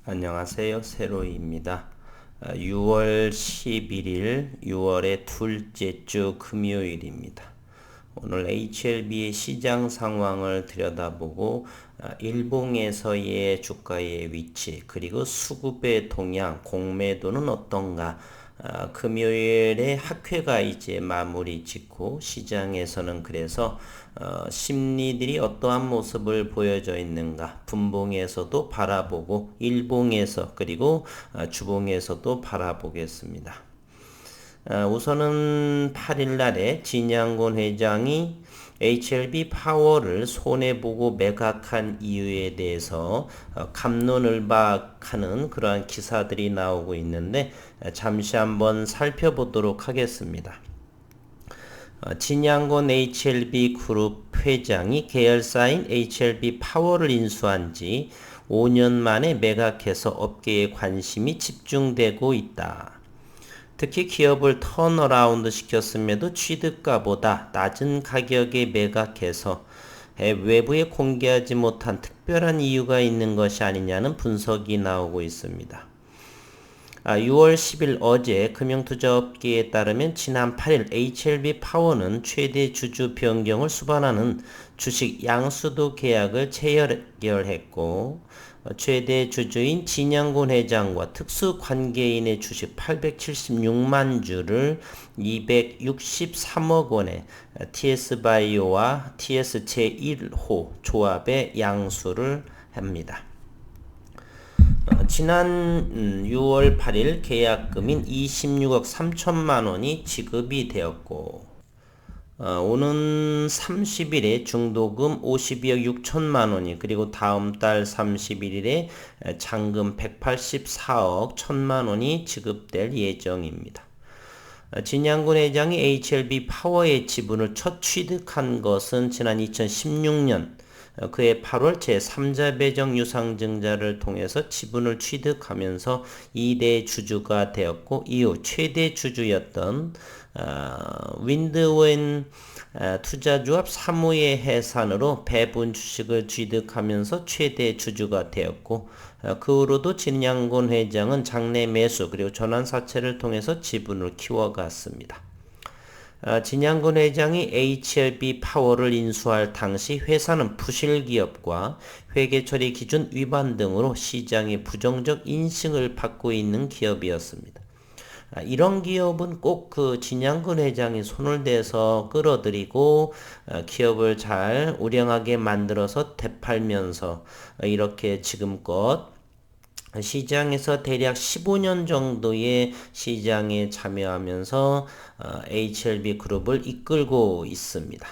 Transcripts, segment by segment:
안녕하세요. 세로이입니다. 6월 11일 6월의 둘째 주 금요일입니다. 오늘 HLB의 시장 상황을 들여다보고 일봉에서의 주가의 위치 그리고 수급의 동향, 공매도는 어떤가, 금요일에 학회가 이제 마무리 짓고 시장에서는 그래서 심리들이 어떠한 모습을 보여져 있는가 분봉에서도 바라보고 일봉에서 그리고 주봉에서도 바라보겠습니다. 우선은 8일 날에 진양곤 회장이 HLB 파워를 손해보고 매각한 이유에 대해서 갑론을박하는 그러한 기사들이 나오고 있는데 잠시 한번 살펴보도록 하겠습니다. 진양곤 HLB 그룹 회장이 계열사인 HLB 파워를 인수한 지 5년 만에 매각해서 업계에 관심이 집중되고 있다. 특히 기업을 턴어라운드 시켰음에도 취득가보다 낮은 가격에 매각해서 외부에 공개하지 못한 특별한 이유가 있는 것이 아니냐는 분석이 나오고 있습니다. 6월 10일 어제 금융투자업계에 따르면 지난 8일 HLB 파워는 최대 주주 변경을 수반하는 주식 양수도 계약을 체결했고 최대 주주인 진양곤 회장과 특수 관계인의 주식 876만 주를 263억 원에 TS바이오와 TS 제1호 조합에 양수를 합니다. 지난 6월 8일 계약금인 26억 3천만 원이 지급이 되었고 오는 30일에 중도금 52억 6천만 원이 그리고 다음 달 31일에 잔금 184억 1천만 원이 지급될 예정입니다. 진양곤 회장이 HLB 파워의 지분을 첫 취득한 것은 지난 2016년 그해 8월 제3자 배정 유상증자를 통해서 지분을 취득하면서 2대 주주가 되었고 이후 최대 주주였던 윈드윈 투자조합 사무의 해산으로 배분 주식을 취득하면서 최대 주주가 되었고 그 후로도 진양곤 회장은 장내 매수 그리고 전환 사채를 통해서 지분을 키워갔습니다. 진양곤 회장이 HLB 파워를 인수할 당시 회사는 부실기업과 회계처리 기준 위반 등으로 시장의 부정적 인식을 받고 있는 기업이었습니다. 이런 기업은 꼭 그 진양곤 회장이 손을 대서 끌어들이고 기업을 잘 우량하게 만들어서 되팔면서 이렇게 지금껏 시장에서 대략 15년 정도의 시장에 참여하면서 HLB 그룹을 이끌고 있습니다.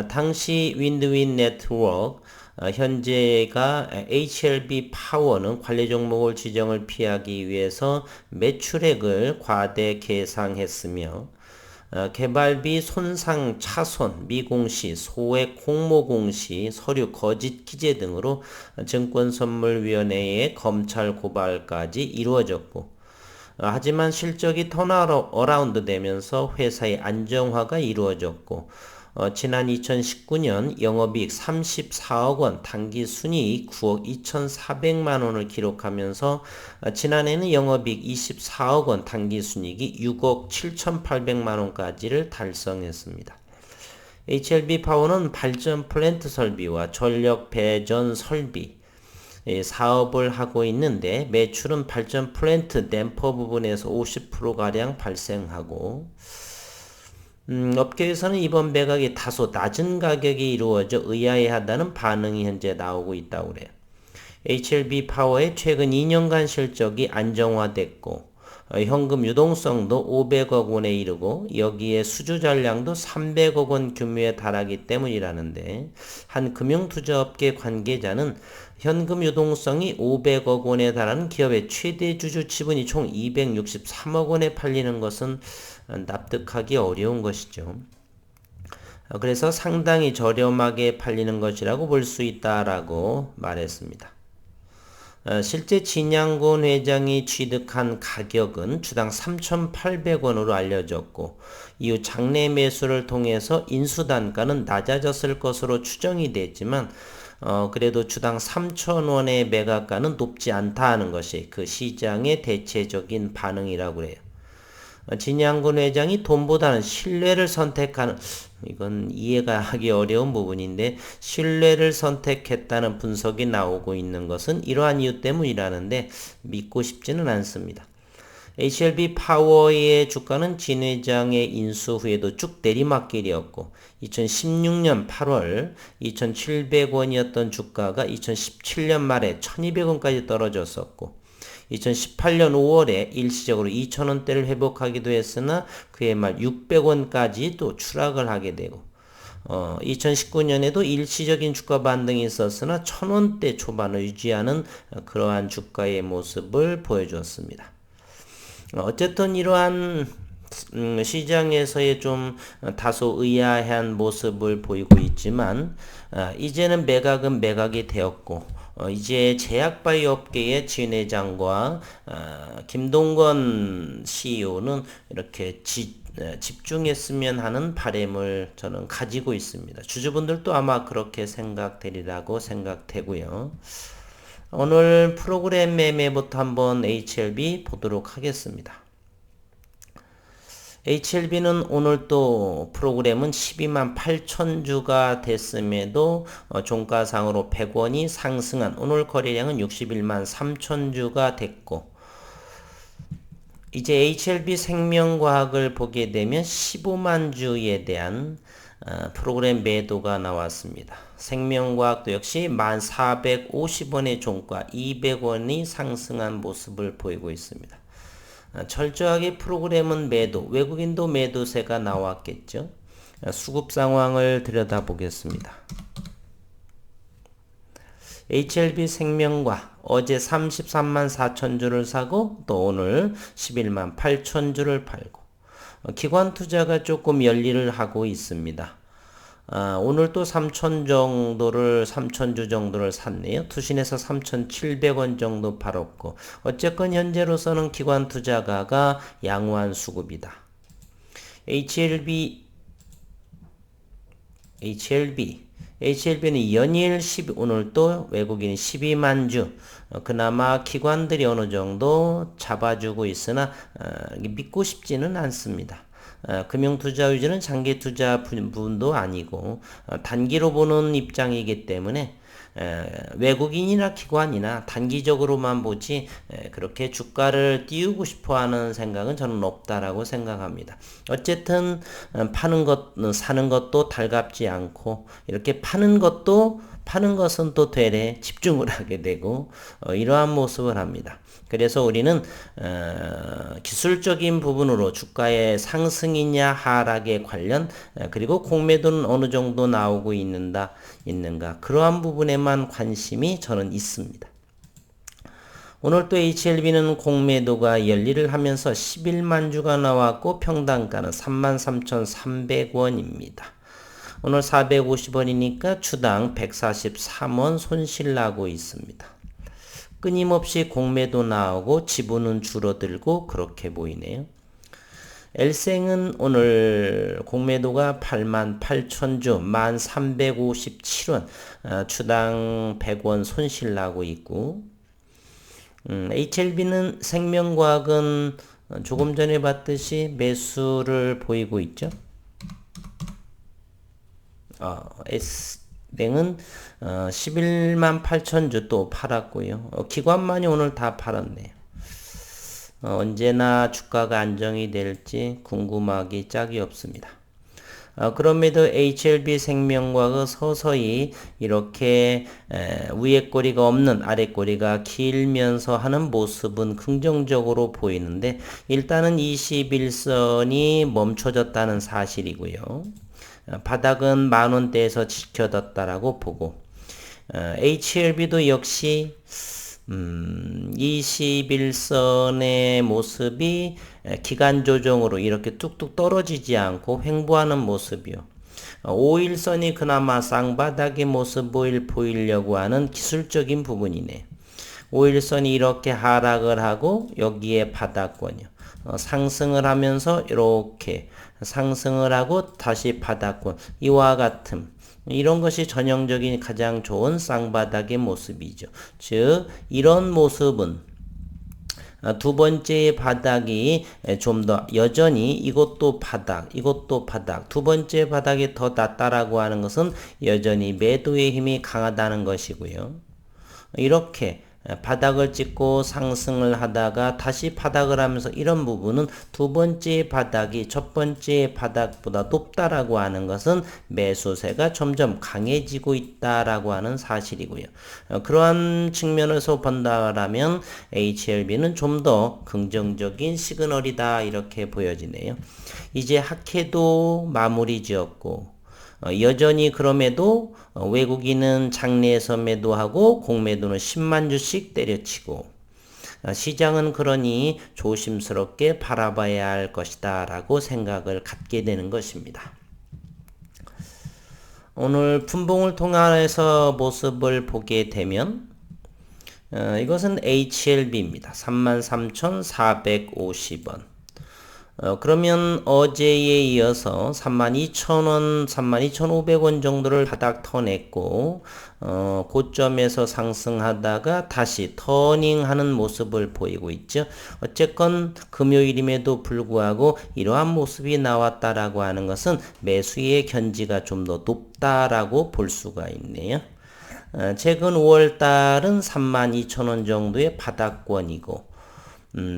당시 윈드윈 네트워크 현재가 HLB 파워는 관리 종목을 지정을 피하기 위해서 매출액을 과대 계상했으며 개발비 손상 차손, 미공시, 소액 공모공시, 서류 거짓 기재 등으로 증권선물위원회에 검찰 고발까지 이루어졌고 하지만 실적이 턴어라운드 되면서 회사의 안정화가 이루어졌고 지난 2019년 영업이익 34억 원, 당기순이익 9억 2,400만 원을 기록하면서 지난해는 영업이익 24억 원, 당기순이익이 6억 7,800만 원까지를 달성했습니다. HLB 파워는 발전 플랜트 설비와 전력 배전 설비 사업을 하고 있는데 매출은 발전 플랜트 댐퍼 부분에서 50%가량 발생하고 업계에서는 이번 매각이 다소 낮은 가격이 이루어져 의아해하다는 반응이 현재 나오고 있다고 그래요. HLB 파워의 최근 2년간 실적이 안정화됐고 현금 유동성도 500억 원에 이르고 여기에 수주 잔량도 300억 원 규모에 달하기 때문이라는데 한 금융투자업계 관계자는 현금 유동성이 500억 원에 달하는 기업의 최대 주주 지분이 총 263억 원에 팔리는 것은 납득하기 어려운 것이죠. 그래서 상당히 저렴하게 팔리는 것이라고 볼 수 있다라고 말했습니다. 실제 진양군 회장이 취득한 가격은 주당 3,800원으로 알려졌고 이후 장내 매수를 통해서 인수단가는 낮아졌을 것으로 추정이 됐지만 그래도 주당 3,000원의 매각가는 높지 않다는 것이 그 시장의 대체적인 반응이라고 해요. 진양군 회장이 돈보다는 신뢰를 선택하는, 이건 이해가 하기 어려운 부분인데, 신뢰를 선택했다는 분석이 나오고 있는 것은 이러한 이유 때문이라는데 믿고 싶지는 않습니다. HLB 파워의 주가는 진 회장의 인수 후에도 쭉 내리막길이었고 2016년 8월 2,700원이었던 주가가 2017년 말에 1,200원까지 떨어졌었고 2018년 5월에 일시적으로 2,000원대를 회복하기도 했으나 그해 말 600원까지 또 추락을 하게 되고 2019년에도 일시적인 주가 반등이 있었으나 1,000원대 초반을 유지하는 그러한 주가의 모습을 보여주었습니다. 어쨌든 이러한 시장에서의 좀 다소 의아한 모습을 보이고 있지만 이제는 매각은 매각이 되었고 이제 제약바이오 업계의 진 회장과 김동건 CEO는 이렇게 집중했으면 하는 바람을 저는 가지고 있습니다. 주주분들도 아마 그렇게 생각되리라고 생각되고요. 오늘 프로그램 매매부터 한번 HLB 보도록 하겠습니다. HLB는 오늘 또 프로그램은 12만 8천 주가 됐음에도 종가상으로 100원이 상승한 오늘 거래량은 61만 3천 주가 됐고 이제 HLB 생명과학을 보게 되면 15만 주에 대한 프로그램 매도가 나왔습니다. 생명과학도 역시 1,450원의 종가 200원이 상승한 모습을 보이고 있습니다. 철저하게 프로그램은 매도, 외국인도 매도세가 나왔겠죠. 수급 상황을 들여다보겠습니다. HLB 생명과 어제 33만 4천 주를 사고 또 오늘 11만 8천 주를 팔고 기관 투자가 조금 열일을 하고 있습니다. 오늘 또 3,000주 정도를 샀네요. 투신에서 3,700원 정도 팔았고 어쨌건 현재로서는 기관 투자가가 양호한 수급이다. HLB는 연일 오늘 또 외국인이 12만 주 그나마 기관들이 어느 정도 잡아주고 있으나 믿고 싶지는 않습니다. 금융투자 위주는 장기투자 부분도 아니고 단기로 보는 입장이기 때문에 외국인이나 기관이나 단기적으로만 보지 그렇게 주가를 띄우고 싶어하는 생각은 저는 없다라고 생각합니다. 어쨌든 사는 것도 달갑지 않고 이렇게 파는 것은 또 되레 집중을 하게 되고 이러한 모습을 합니다. 그래서 우리는 기술적인 부분으로 주가의 상승이냐 하락에 관련 그리고 공매도는 어느 정도 나오고 있는가 그러한 부분에만 관심이 저는 있습니다. 오늘 또 HLB는 공매도가 열일을 하면서 11만 주가 나왔고 평단가는 33,300원입니다. 오늘 450원이니까 주당 143원 손실 나고 있습니다. 끊임없이 공매도 나오고 지분은 줄어들고 그렇게 보이네요. 엘생은 오늘 공매도가 8만 8천 주 1,357원 주당 100원 손실 나고 있고 HLB는 생명과학은 조금 전에 봤듯이 매수를 보이고 있죠. S땡은 11만 8천 주 또 팔았고요. 기관만이 오늘 다 팔았네요. 언제나 주가가 안정이 될지 궁금하기 짝이 없습니다. 그럼에도 HLB 생명과학은 서서히 이렇게 위에 꼬리가 없는 아래 꼬리가 길면서 하는 모습은 긍정적으로 보이는데 일단은 21선이 멈춰졌다는 사실이고요. 바닥은 만원대에서 지켜졌다라고 보고 HLB도 역시 21선의 모습이 기간 조정으로 이렇게 뚝뚝 떨어지지 않고 횡보하는 모습이요. 5일선이 그나마 쌍바닥의 모습을 보이려고 하는 기술적인 부분이네. 5일선이 이렇게 하락을 하고 여기에 바닥권이요. 상승을 하면서 이렇게 상승을 하고 다시 바닥권. 이와 같은 이런 것이 전형적인 가장 좋은 쌍바닥의 모습이죠. 즉 이런 모습은 두 번째 바닥이 좀 더 여전히 이것도 바닥, 이것도 바닥, 두 번째 바닥이 더 낫다라고 하는 것은 여전히 매도의 힘이 강하다는 것이고요. 이렇게 바닥을 찍고 상승을 하다가 다시 바닥을 하면서 이런 부분은 두 번째 바닥이 첫 번째 바닥보다 높다라고 하는 것은 매수세가 점점 강해지고 있다라고 하는 사실이고요. 그러한 측면에서 본다라면 HLB는 좀 더 긍정적인 시그널이다 이렇게 보여지네요. 이제 학회도 마무리 지었고 여전히 그럼에도 외국인은 장내에서 매도하고 공매도는 10만 주씩 때려치고 시장은 그러니 조심스럽게 바라봐야 할 것이다 라고 생각을 갖게 되는 것입니다. 오늘 분봉을 통해서 모습을 보게 되면 이것은 HLB입니다. 33,450원. 그러면 어제에 이어서 32,000원, 32,500원 정도를 바닥 터냈고 고점에서 상승하다가 다시 터닝하는 모습을 보이고 있죠. 어쨌건 금요일임에도 불구하고 이러한 모습이 나왔다라고 하는 것은 매수의 견지가 좀 더 높다라고 볼 수가 있네요. 최근 5월달은 32,000원 정도의 바닥권이고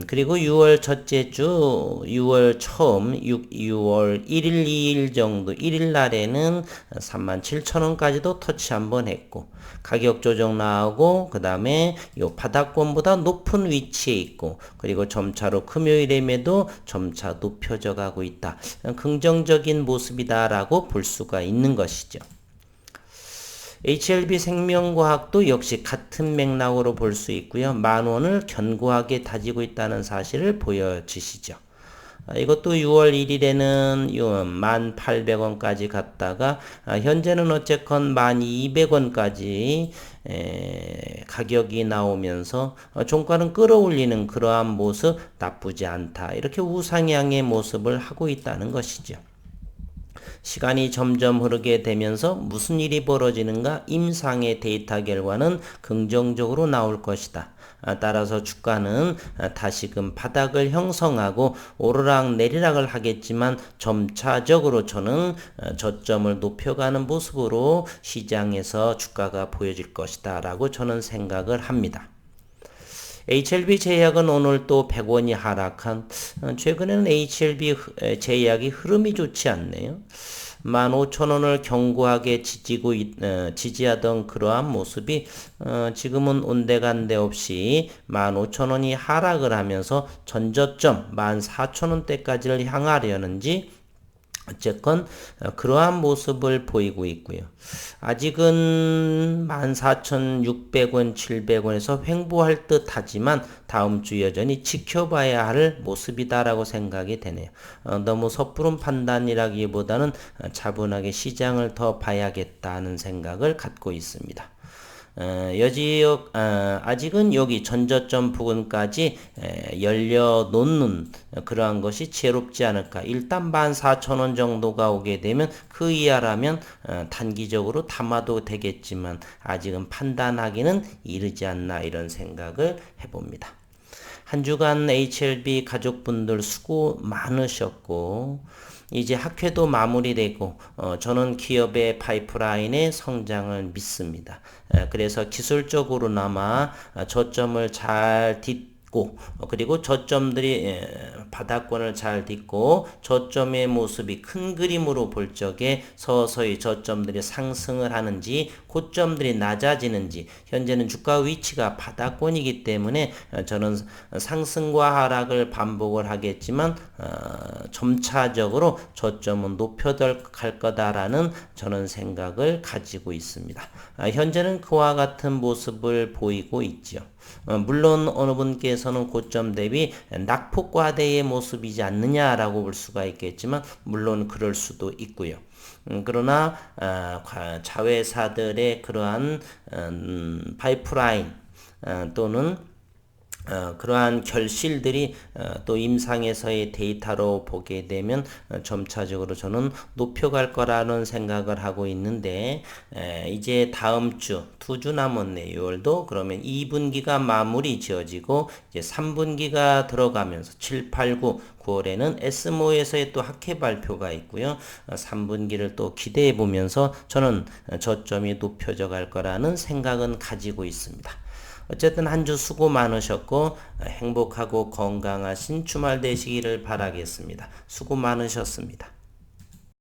그리고 6월 첫째 주, 6월 처음, 6월 1일, 2일 정도, 1일 날에는 37,000원까지도 터치 한번 했고, 가격 조정 나오고, 그 다음에 요 바닥권보다 높은 위치에 있고, 그리고 점차로 금요일에도 점차 높여져 가고 있다. 긍정적인 모습이다라고 볼 수가 있는 것이죠. HLB 생명과학도 역시 같은 맥락으로 볼 수 있고요. 10,000원을 견고하게 다지고 있다는 사실을 보여주시죠. 이것도 6월 1일에는 1,800원까지 갔다가 현재는 어쨌건 1,200원까지 가격이 나오면서 종가는 끌어올리는 그러한 모습 나쁘지 않다. 이렇게 우상향의 모습을 하고 있다는 것이죠. 시간이 점점 흐르게 되면서 무슨 일이 벌어지는가? 임상의 데이터 결과는 긍정적으로 나올 것이다. 따라서 주가는 다시금 바닥을 형성하고 오르락 내리락을 하겠지만 점차적으로 저는 저점을 높여가는 모습으로 시장에서 주가가 보여질 것이다 라고 저는 생각을 합니다. HLB 제약은 오늘 또 100원이 하락한 최근에는 HLB 제약이 흐름이 좋지 않네요. 15,000원을 견고하게 지지하던 그러한 모습이 지금은 온데간데 없이 15,000원이 하락을 하면서 전저점 14,000원대까지를 향하려는지 어쨌건 그러한 모습을 보이고 있고요. 아직은 14,600원, 700원에서 횡보할 듯 하지만 다음 주 여전히 지켜봐야 할 모습이다라고 생각이 되네요. 너무 섣부른 판단이라기보다는 차분하게 시장을 더 봐야겠다는 생각을 갖고 있습니다. 여지역 아직은 여기 전저점 부근까지 열려 놓는 그러한 것이 지혜롭지 않을까. 일단 14,000원 정도가 오게 되면 그 이하라면 단기적으로 담아도 되겠지만 아직은 판단하기는 이르지 않나 이런 생각을 해봅니다. 한 주간 HLB 가족분들 수고 많으셨고 이제 학회도 마무리되고 저는 기업의 파이프라인의 성장을 믿습니다. 그래서 기술적으로나마 저점을 잘 딛고 그리고 저점들이 바닥권을 잘 딛고 저점의 모습이 큰 그림으로 볼 적에 서서히 저점들이 상승을 하는지 고점들이 낮아지는지 현재는 주가 위치가 바닥권이기 때문에 저는 상승과 하락을 반복을 하겠지만 점차적으로 저점은 높여갈 거다라는 저는 생각을 가지고 있습니다. 현재는 그와 같은 모습을 보이고 있죠. 물론 어느 분께서는 고점 대비 낙폭과대의 모습이지 않느냐라고 볼 수가 있겠지만 물론 그럴 수도 있고요. 그러나 자회사들의 그러한 파이프라인 또는 그러한 결실들이 또 임상에서의 데이터로 보게 되면 점차적으로 저는 높여갈 거라는 생각을 하고 있는데 이제 다음 주 2주 남았네. 6월도 그러면 2분기가 마무리 지어지고 이제 3분기가 들어가면서 7, 8, 9, 9월에는 에스모에서의 또 학회 발표가 있고요. 3분기를 또 기대해 보면서 저는 저점이 높여져 갈 거라는 생각은 가지고 있습니다. 어쨌든 한 주 수고 많으셨고 행복하고 건강하신 주말 되시기를 바라겠습니다. 수고 많으셨습니다.